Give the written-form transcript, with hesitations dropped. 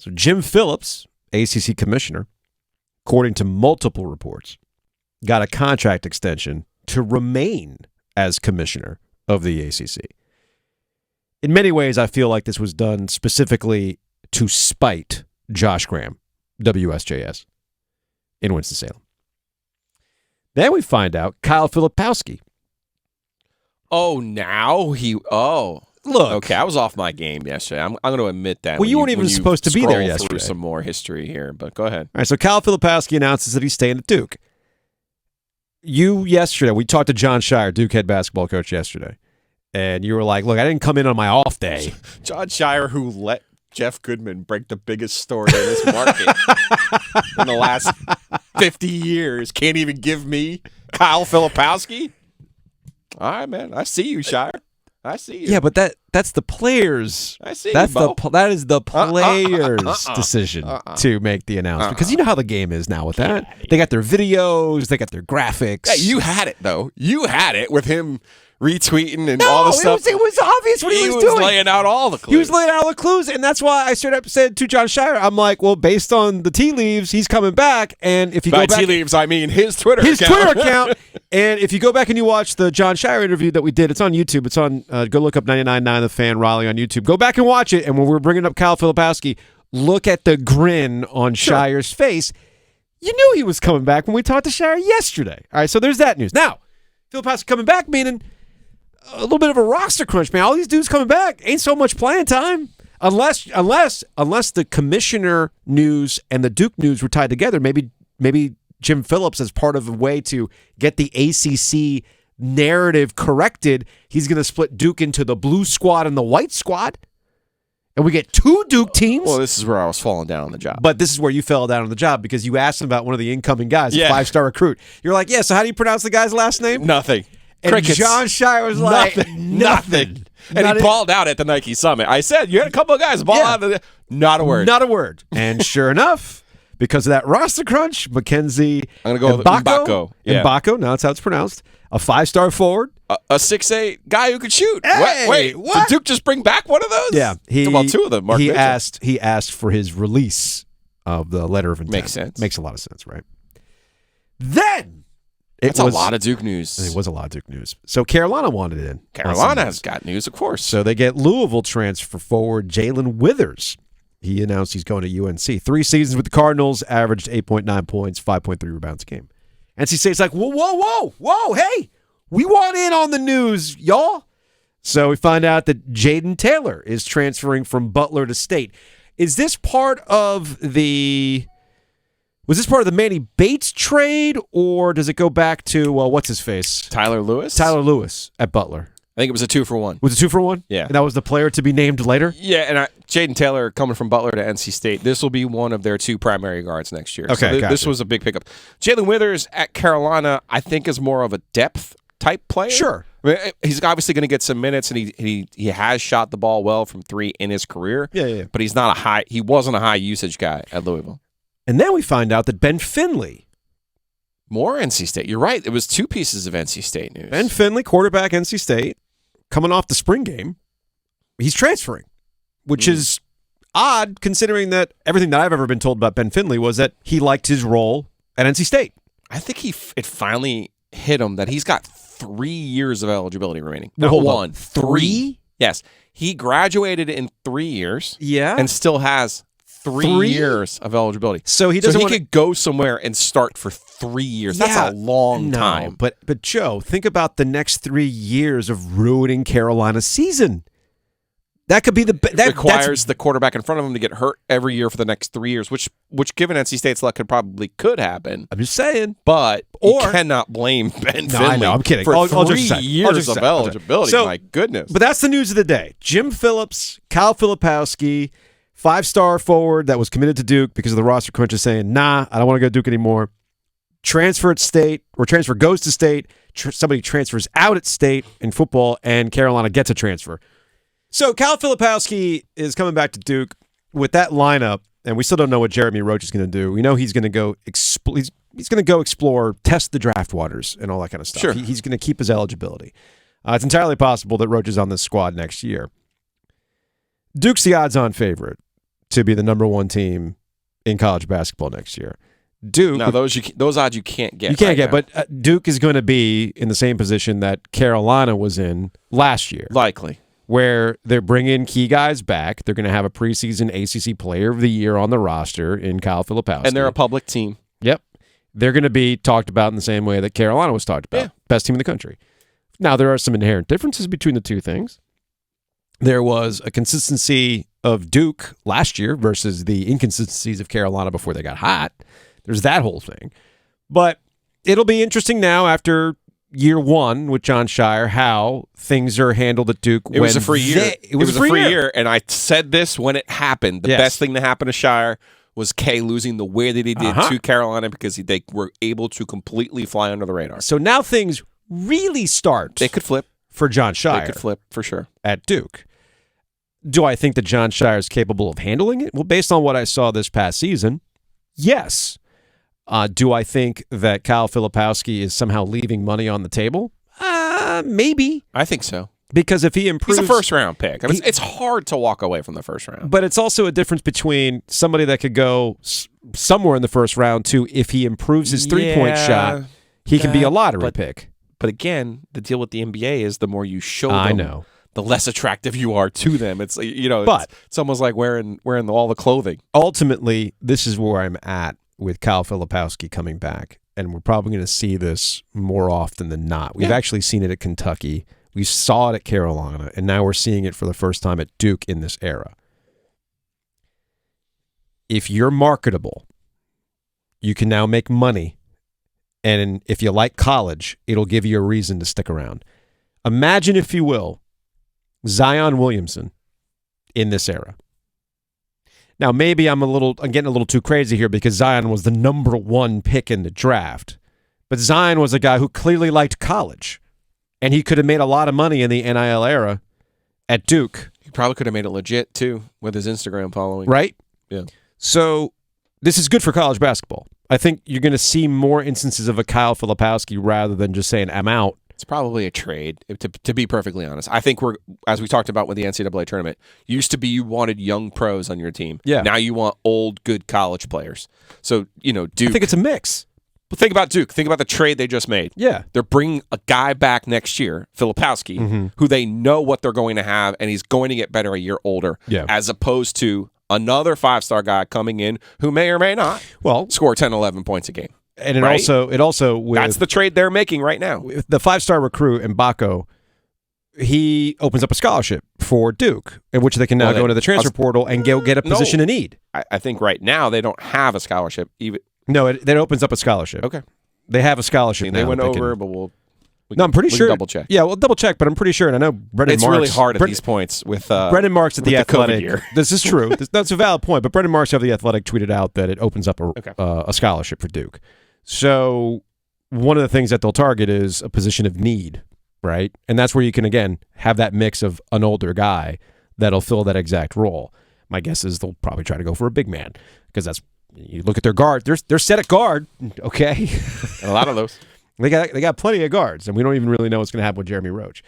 So Jim Phillips, ACC commissioner, according to multiple reports, got a contract extension to remain as commissioner of the ACC. In many ways, I feel like this was done specifically to spite Josh Graham, WSJS, in Winston-Salem. Then we find out Kyle Filipowski. Look. Okay, I was off my game yesterday. I'm going to admit that. Well, you weren't even supposed to be there yesterday. Through some more history here, but go ahead. All right, so Kyle Filipowski announces that he's staying at Duke. We talked to John Shire, Duke head basketball coach, yesterday, and you were like, look, I didn't come in on my off day. John Shire, who let Jeff Goodman break the biggest story in this market in the last 50 years, can't even give me Kyle Filipowski? All right, man. I see you, Shire. I see you. Yeah, but that's the players. I see that's you, Bo. That is the players' decision to make the announcement. Because you know how the game is now with that. They got their videos. They got their graphics. Yeah, you had it, though. You had it with him retweeting and all the stuff. It was obvious what he was doing. He was laying out all the clues. He was laying out all the clues, and that's why I straight up said to John Shire, I'm like, well, based on the tea leaves, he's coming back, and if you By go back... tea leaves, I mean his Twitter account. And if you go back and you watch the John Shire interview that we did, it's on YouTube. It's on, go look up 99.9 The Fan Raleigh on YouTube. Go back and watch it, and when we're bringing up Kyle Filipowski, look at the grin on Shire's face. You knew he was coming back when we talked to Shire yesterday. All right, so there's that news. Now, Filipowski coming back, meaning a little bit of a roster crunch, man. All these dudes coming back ain't so much playing time. Unless the commissioner news and the Duke news were tied together, maybe Jim Phillips, as part of a way to get the ACC narrative corrected, he's going to split Duke into the blue squad and the white squad, and we get two Duke teams. Well, this is where I was falling down on the job. But this is where you fell down on the job because you asked him about one of the incoming guys, a 5-star recruit. You're like, yeah, so how do you pronounce the guy's last name? Nothing. And Crickets. John Shire was like, nothing. And he balled out at the Nike Summit. I said, you had a couple of guys ball out. Not a word. Not a word. And sure enough, because of that roster crunch, Mackenzie I'm going to go with Mbako. Yeah. Mbako, now that's how it's pronounced. A 5-star forward. A 6'8" guy who could shoot. Hey, wait, what? Did Duke just bring back one of those? Yeah. Well, two of them. Mark he Mitchell. asked for his release of the letter of intent. Makes sense. Makes a lot of sense, right? Then... It's a lot of Duke news. It was a lot of Duke news. So Carolina wanted it in. Carolina has got news, of course. So they get Louisville transfer forward Jalen Withers. He announced he's going to UNC. 3 seasons with the Cardinals, averaged 8.9 points, 5.3 rebounds a game. NC State's like, whoa, hey, we want in on the news, y'all. So we find out that Jaden Taylor is transferring from Butler to State. Is this part of the... Was this part of the Manny Bates trade, or does it go back to, what's his face? Tyler Lewis? Tyler Lewis at Butler. I think it was a 2-for-1. Was it 2-for-1? Yeah. And that was the player to be named later? Yeah, and Jaden Taylor coming from Butler to NC State. This will be one of their 2 primary guards next year. Okay, so this was a big pickup. Jalen Withers at Carolina, I think, is more of a depth type player. Sure. I mean, he's obviously going to get some minutes, and he has shot the ball well from 3 in his career. Yeah. But he wasn't a high usage guy at Louisville. And then we find out that Ben Finley. More NC State. You're right. It was 2 pieces of NC State news. Ben Finley, quarterback, NC State, coming off the spring game. He's transferring, which is odd considering that everything that I've ever been told about Ben Finley was that he liked his role at NC State. I think it finally hit him that he's got 3 years of eligibility remaining. Well, Not hold one. on. 3? Yes. He graduated in 3 years. Yeah. And still has 3 years of eligibility. So he could go somewhere and start for 3 years. That's a long time. But Joe, think about the next 3 years of ruining Carolina's season. That could be that requires the quarterback in front of him to get hurt every year for the next 3 years, which given NC State's luck could happen. I'm just saying. But you cannot blame Ben Finley. I know, I'm kidding. For I'll 3 years of eligibility. So, my goodness. But that's the news of the day. Jim Phillips, Kyle Filipowski, 5-star forward that was committed to Duke because of the roster crunch is saying, nah, I don't want to go to Duke anymore. Transfer at State, or transfer goes to State. Somebody transfers out at State in football, and Carolina gets a transfer. So Kyle Filipowski is coming back to Duke with that lineup, and we still don't know what Jeremy Roach is going to do. We know he's going to go he's going to go explore, test the draft waters, and all that kind of stuff. Sure. He's going to keep his eligibility. It's entirely possible that Roach is on this squad next year. Duke's the odds-on favorite to be the number one team in college basketball next year. Duke. Now those odds you can't get. You can't right get, now. but Duke is going to be in the same position that Carolina was in last year, likely. where they're bringing key guys back. They're going to have a preseason ACC Player of the Year on the roster in Kyle Filipowski. And they're a public team. Yep. They're going to be talked about in the same way that Carolina was talked about. Yeah. Best team in the country. Now, there are some inherent differences between the two things. There was a consistency of Duke last year versus the inconsistencies of Carolina before they got hot. There's that whole thing. But it'll be interesting now after year one with John Shire how things are handled at Duke. It was a free year. It was a free year. And I said this when it happened. The Yes. best thing to happen to Shire was K losing the way that he did to Carolina because they were able to completely fly under the radar. So now things really start They could flip. for John Shire They could flip for sure. at Duke. Do I think that John Shire is capable of handling it? Well, based on what I saw this past season, yes. Do I think that Kyle Filipowski is somehow leaving money on the table? Maybe. I think so. Because if he improves... He's a first-round pick. I mean, it's hard to walk away from the first round. But it's also a difference between somebody that could go somewhere in the first round to if he improves his three-point shot, he can be a lottery pick. But again, the deal with the NBA is the more you show them, the less attractive you are to them. It's it's almost like wearing all the clothing. Ultimately, this is where I'm at with Kyle Filipowski coming back, and we're probably going to see this more often than not. We've actually seen it at Kentucky. We saw it at Carolina, and now we're seeing it for the first time at Duke in this era. If you're marketable, you can now make money, and if you like college, it'll give you a reason to stick around. Imagine, if you will, Zion Williamson in this era. Now, maybe I'm getting a little too crazy here because Zion was the number one pick in the draft, but Zion was a guy who clearly liked college. And he could have made a lot of money in the NIL era at Duke. He probably could have made it legit, too, with his Instagram following. Right? Yeah. So this is good for college basketball. I think you're going to see more instances of a Kyle Filipowski rather than just saying, I'm out. It's probably a trade, to be perfectly honest. I think as we talked about with the NCAA tournament, used to be you wanted young pros on your team. Yeah. Now you want old, good college players. So, Duke. I think it's a mix. But think about Duke. Think about the trade they just made. Yeah. They're bringing a guy back next year, Filipowski, who they know what they're going to have, and he's going to get better a year older, as opposed to another five-star guy coming in who may or may not score 10, 11 points a game. And it also with that's the trade they're making right now. With the five-star recruit, Mbako, he opens up a scholarship for Duke, in which they can now go into the transfer portal and get a position in need. I think right now they don't have a scholarship. No, it opens up a scholarship. Okay. They have a scholarship now. They went over, but I'm pretty sure. Double check. Yeah, we'll double check, but I'm pretty sure. And I know Brendan Marks. It's really hard at these points with Brendan Marks at the Athletic. year. This is true. That's a valid point. But Brendan Marks of the Athletic tweeted out that it opens up a scholarship for Duke. So one of the things that they'll target is a position of need, right? And that's where you can, again, have that mix of an older guy that'll fill that exact role. My guess is they'll probably try to go for a big man because that's, you look at their guard. They're set at guard, okay? And a lot of those. They got plenty of guards, and we don't even really know what's going to happen with Jeremy Roach.